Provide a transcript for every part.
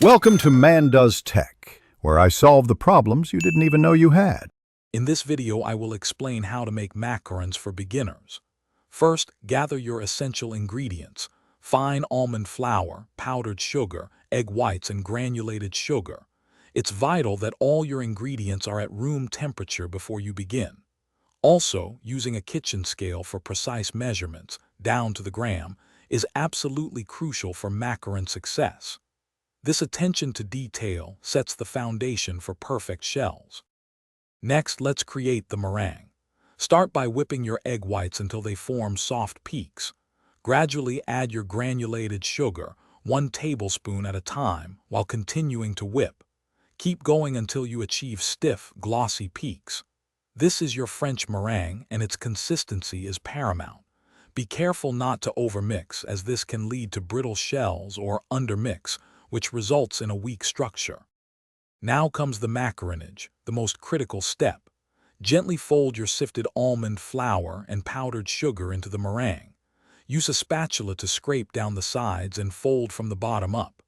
Welcome to Man Does Tech, where I solve the problems you didn't even know you had. In this video, I will explain how to make macarons for beginners. First, gather your essential ingredients: fine almond flour, powdered sugar, egg whites, and granulated sugar. It's vital that all your ingredients are at room temperature before you begin. Also, using a kitchen scale for precise measurements, down to the gram, is absolutely crucial for macaron success. This attention to detail sets the foundation for perfect shells. Next, let's create the meringue. Start by whipping your egg whites until they form soft peaks. Gradually add your granulated sugar, 1 tablespoon at a time, while continuing to whip. Keep going until you achieve stiff, glossy peaks. This is your French meringue, and its consistency is paramount. Be careful not to overmix, as this can lead to brittle shells or undermix, which results in a weak structure. Now comes the macaronage, the most critical step. Gently fold your sifted almond flour and powdered sugar into the meringue. Use a spatula to scrape down the sides and fold from the bottom up.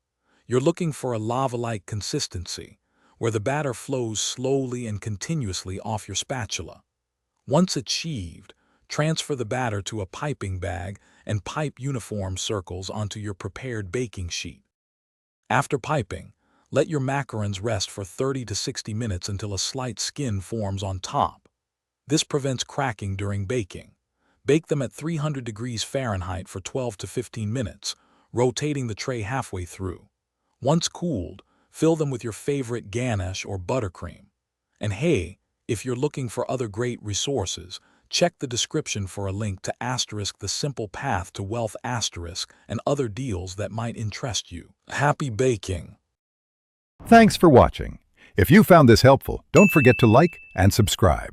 You're looking for a lava-like consistency, where the batter flows slowly and continuously off your spatula. Once achieved, transfer the batter to a piping bag and pipe uniform circles onto your prepared baking sheet. After piping, let your macarons rest for 30 to 60 minutes until a slight skin forms on top. This prevents cracking during baking. Bake them at 300 degrees Fahrenheit for 12 to 15 minutes, rotating the tray halfway through. Once cooled, fill them with your favorite ganache or buttercream. And hey, if you're looking for other great resources, check the description for a link to *The Simple Path to Wealth * and other deals that might interest you. Happy baking! Thanks for watching. If you found this helpful, don't forget to like and subscribe.